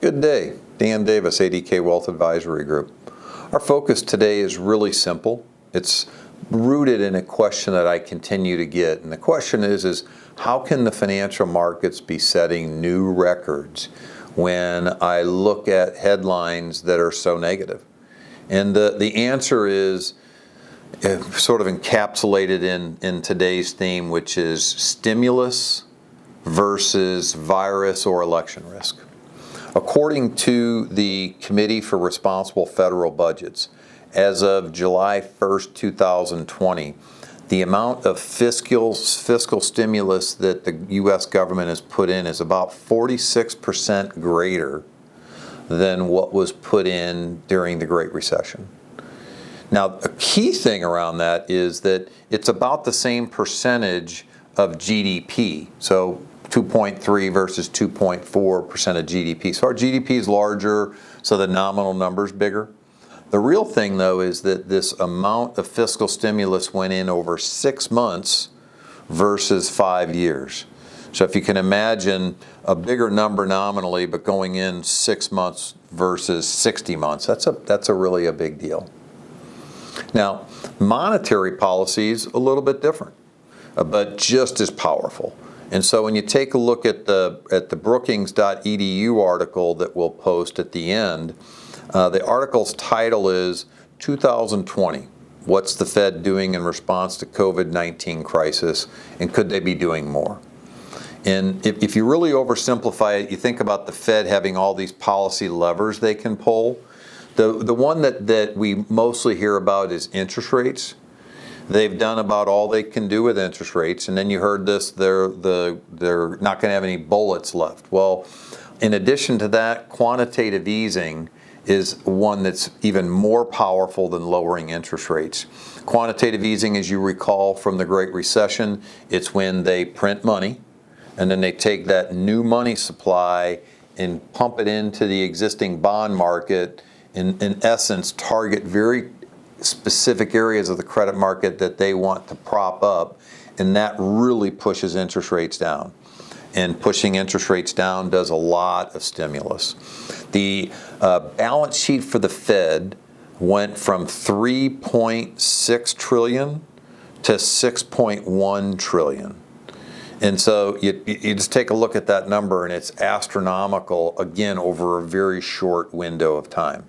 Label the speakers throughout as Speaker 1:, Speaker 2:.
Speaker 1: Good day. Dan Davis, ADK Wealth Advisory Group. Our focus today is really simple. It's rooted in a question that I continue to get. And the question is how can the financial markets be setting new records when I look at headlines that are so negative? And the answer is sort of encapsulated in today's theme, which is stimulus versus virus or election risk. According to the Committee for Responsible Federal Budgets, as of July 1st, 2020, the amount of fiscal stimulus that the U.S. government has put in is about 46% greater than what was put in during the Great Recession. Now, a key thing around that is that it's about the same percentage of GDP. So 2.3 versus 2.4% of GDP. So our GDP is larger, so the nominal number is bigger. The real thing, though, is that this amount of fiscal stimulus went in over 6 months versus 5 years. So if you can imagine a bigger number nominally, but going in 6 months versus 60 months, that's really a big deal. Now, monetary policy is a little bit different, but just as powerful. And so when you take a look at the Brookings.edu article that we'll post at the end, the article's title is 2020, What's the Fed Doing in Response to COVID-19 Crisis, and Could They Be Doing More? And if you really oversimplify it, you think about the Fed having all these policy levers they can pull. The one that we mostly hear about is interest rates. They've done about all they can do with interest rates, and then you heard this, they're not going to have any bullets left. Well, in addition to that, quantitative easing is one that's even more powerful than lowering interest rates. Quantitative easing, as you recall from the Great Recession, it's when they print money, and then they take that new money supply and pump it into the existing bond market, in essence, target very specific areas of the credit market that they want to prop up, and that really pushes interest rates down. And pushing interest rates down does a lot of stimulus. The balance sheet for the Fed went from $3.6 trillion to $6.1 trillion. And so you just take a look at that number, and it's astronomical, again, over a very short window of time.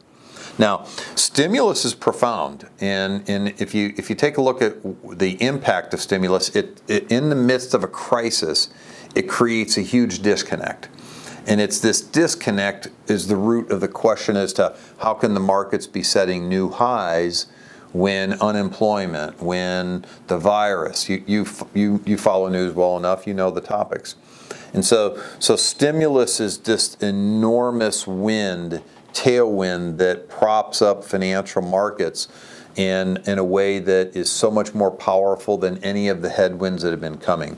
Speaker 1: Now, stimulus is profound, and if you take a look at the impact of stimulus, it in the midst of a crisis, it creates a huge disconnect. And it's this disconnect is the root of the question as to how can the markets be setting new highs when unemployment, when the virus, you follow news well enough, you know the topics. And so stimulus is this enormous tailwind that props up financial markets in a way that is so much more powerful than any of the headwinds that have been coming.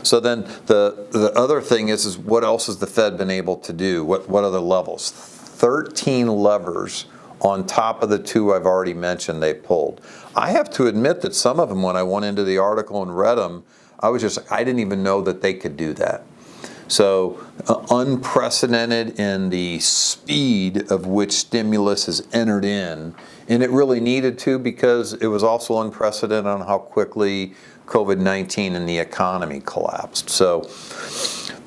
Speaker 1: So then the other thing is what else has the Fed been able to do? What other levels? 13 levers on top of the two I've already mentioned they pulled. I have to admit that some of them, when I went into the article and read them, I didn't even know that they could do that. So unprecedented in the speed of which stimulus has entered in, and it really needed to, because it was also unprecedented on how quickly COVID-19 and the economy collapsed. So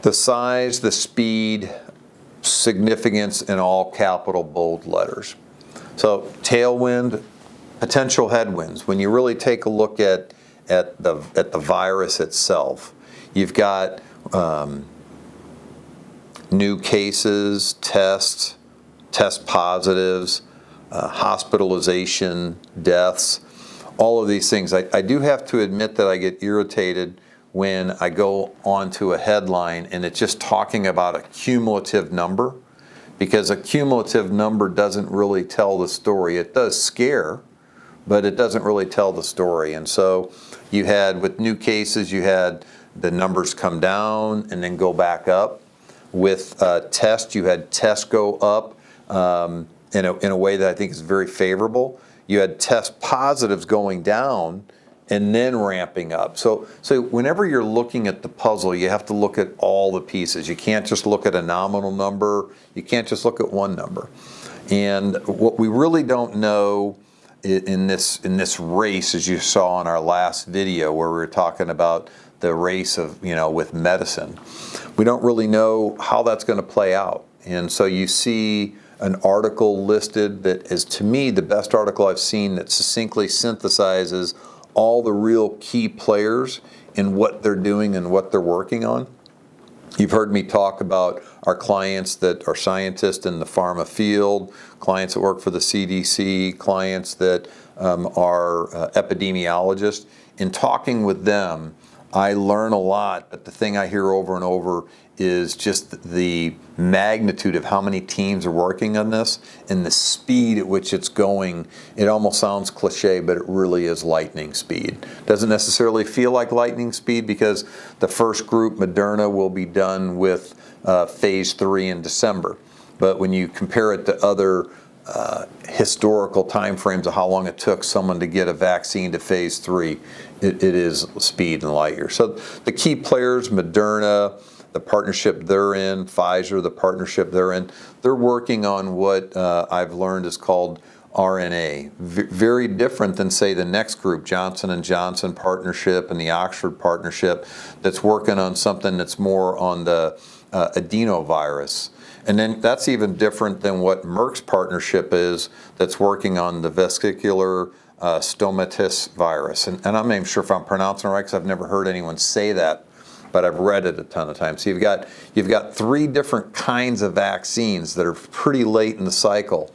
Speaker 1: the size, the speed, significance in all capital bold letters. So tailwind, potential headwinds. When you really take a look at the virus itself, you've got new cases, test positives, hospitalization, deaths, all of these things. I do have to admit that I get irritated when I go onto a headline and it's just talking about a cumulative number, because a cumulative number doesn't really tell the story. It does scare, but it doesn't really tell the story. And so you had, with new cases, you had the numbers come down and then go back up. With tests, you had tests go up in a way that I think is very favorable. You had test positives going down and then ramping up. So whenever you're looking at the puzzle, you have to look at all the pieces. You can't just look at a nominal number. You can't just look at one number. And what we really don't know in this race, as you saw in our last video where we were talking about the race of, with medicine, we don't really know how that's going to play out. And so you see an article listed that is, to me, the best article I've seen that succinctly synthesizes all the real key players in what they're doing and what they're working on. You've heard me talk about our clients that are scientists in the pharma field, clients that work for the CDC, clients that are epidemiologists. In talking with them, I learn a lot, but the thing I hear over and over is just the magnitude of how many teams are working on this and the speed at which it's going. It almost sounds cliche, but it really is lightning speed. Doesn't necessarily feel like lightning speed because the first group, Moderna, will be done with phase 3 in December. But when you compare it to other historical timeframes of how long it took someone to get a vaccine to phase 3, it is speed and light years. So the key players, Moderna, the partnership they're in, Pfizer, the partnership they're in, they're working on what I've learned is called RNA. Very different than, say, the next group, Johnson & Johnson partnership and the Oxford partnership, that's working on something that's more on the adenovirus. And then that's even different than what Merck's partnership is, that's working on the vesicular stomatis virus. And I'm not even sure if I'm pronouncing it right because I've never heard anyone say that, but I've read it a ton of times. So you've got 3 different kinds of vaccines that are pretty late in the cycle.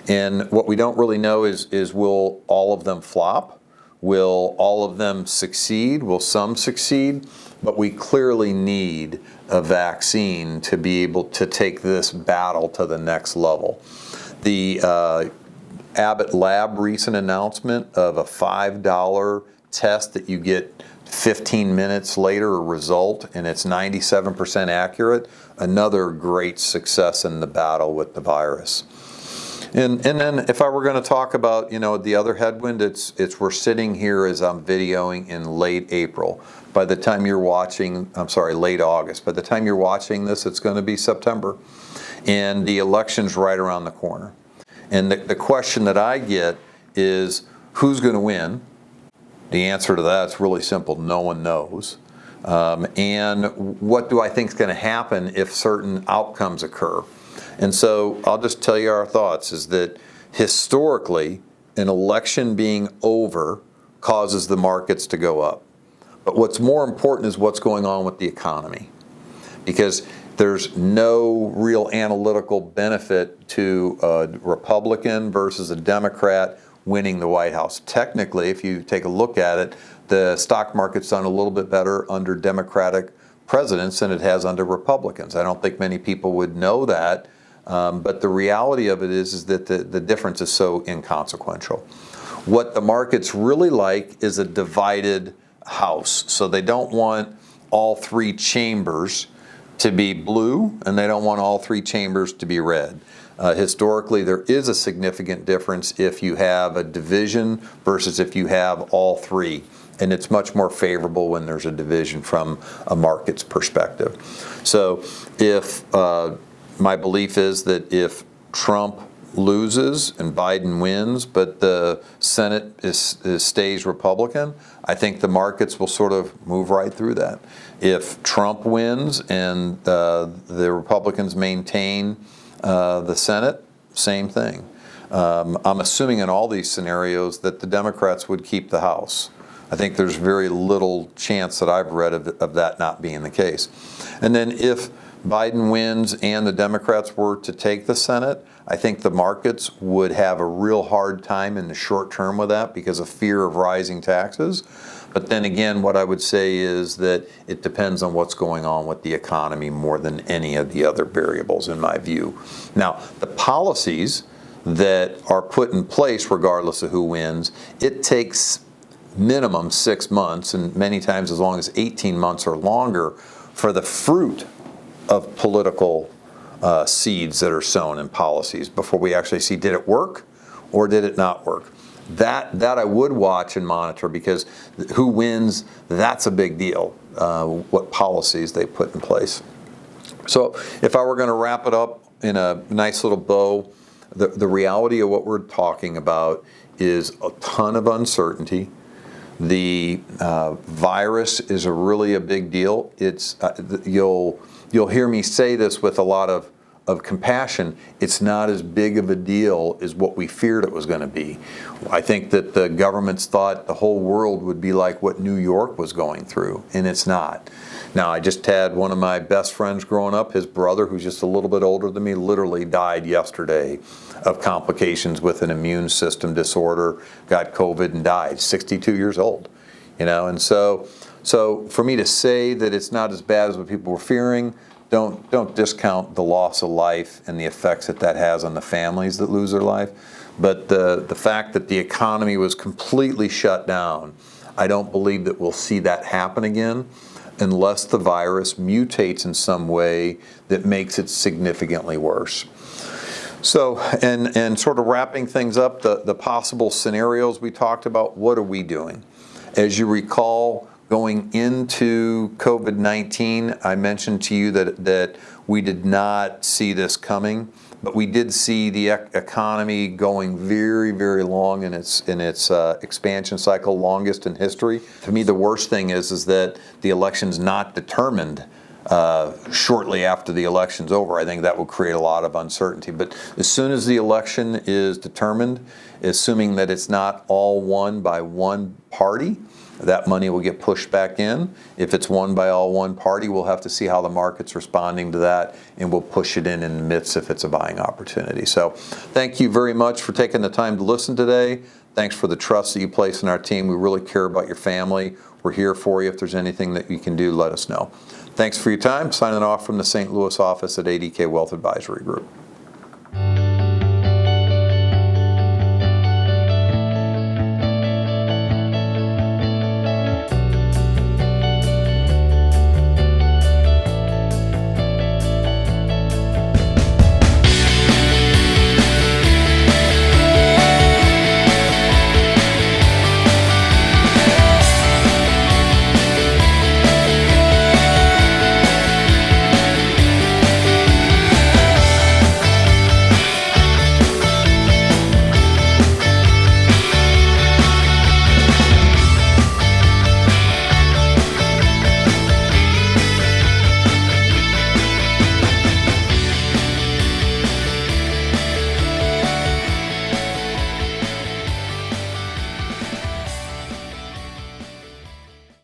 Speaker 1: And what we don't really know is will all of them flop? Will all of them succeed? Will some succeed? But we clearly need a vaccine to be able to take this battle to the next level. The Abbott Lab recent announcement of a $5 test that you get 15 minutes later a result, and it's 97% accurate, another great success in the battle with the virus. And then if I were going to talk about, the other headwind, it's we're sitting here as I'm videoing in late April. By the time you're watching, late August. By the time you're watching this, it's going to be September. And the election's right around the corner. And the question that I get is, who's going to win? The answer to that is really simple. No one knows. And what do I think is going to happen if certain outcomes occur? And so I'll just tell you our thoughts is that historically, an election being over causes the markets to go up. But what's more important is what's going on with the economy. Because there's no real analytical benefit to a Republican versus a Democrat winning the White House. Technically, if you take a look at it, the stock market's done a little bit better under Democratic presidents than it has under Republicans. I don't think many people would know that, but the reality of it is that the difference is so inconsequential. What the markets really like is a divided house. So they don't want all 3 chambers to be blue, and they don't want all 3 chambers to be red. Historically, there is a significant difference if you have a division versus if you have all 3. And it's much more favorable when there's a division from a market's perspective. So if my belief is that if Trump loses and Biden wins, but the Senate stays Republican, I think the markets will sort of move right through that. If Trump wins and the Republicans maintain the Senate, same thing. I'm assuming in all these scenarios that the Democrats would keep the House. I think there's very little chance that I've read of that not being the case. And then if Biden wins and the Democrats were to take the Senate, I think the markets would have a real hard time in the short term with that because of fear of rising taxes. But then again, what I would say is that it depends on what's going on with the economy more than any of the other variables, in my view. Now, the policies that are put in place, regardless of who wins, it takes minimum 6 months, and many times as long as 18 months or longer, for the fruit of political seeds that are sown in policies before we actually see, did it work or did it not work? that I would watch and monitor, because who wins, that's a big deal, what policies they put in place. So if I were going to wrap it up in a nice little bow, the reality of what we're talking about is a ton of uncertainty. The virus is really a big deal. It's you'll hear me say this with a lot of compassion. It's not as big of a deal as what we feared it was going to be. I think that the governments thought the whole world would be like what New York was going through, and it's not. Now, I just had one of my best friends growing up, his brother, who's just a little bit older than me, literally died yesterday of complications with an immune system disorder, got COVID and died, 62 years old. And so for me to say that it's not as bad as what people were fearing, don't discount the loss of life and the effects that has on the families that lose their life. But the fact that the economy was completely shut down, I don't believe that we'll see that happen again unless the virus mutates in some way that makes it significantly worse. So, and sort of wrapping things up, the possible scenarios we talked about, what are we doing? As you recall, going into COVID-19, I mentioned to you that we did not see this coming, but we did see the economy going very, very long in its expansion cycle, longest in history. To me, the worst thing is that the election's not determined shortly after the election's over. I think that will create a lot of uncertainty. But as soon as the election is determined, assuming that it's not all won by one party, that money will get pushed back in. If it's won by all one party, we'll have to see how the market's responding to that, and we'll push it in the midst if it's a buying opportunity. So thank you very much for taking the time to listen today. Thanks for the trust that you place in our team. We really care about your family. We're here for you. If there's anything that you can do, let us know. Thanks for your time. Signing off from the St. Louis office at ADK Wealth Advisory Group.